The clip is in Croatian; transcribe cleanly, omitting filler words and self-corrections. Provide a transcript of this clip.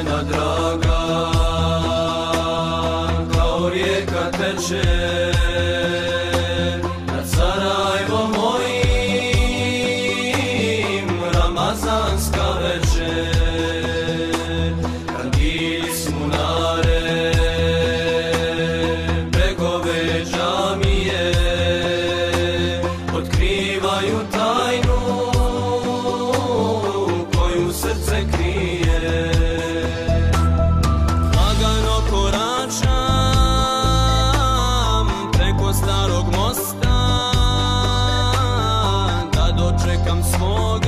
žena draga, kao rijeka teče nad Sarajevom mojim, ramazanska večer, kandili smunare, begove džamije, otkrivaju tajnu koju srce krije. Lagano koračam preko starog mosta, da dočekam svog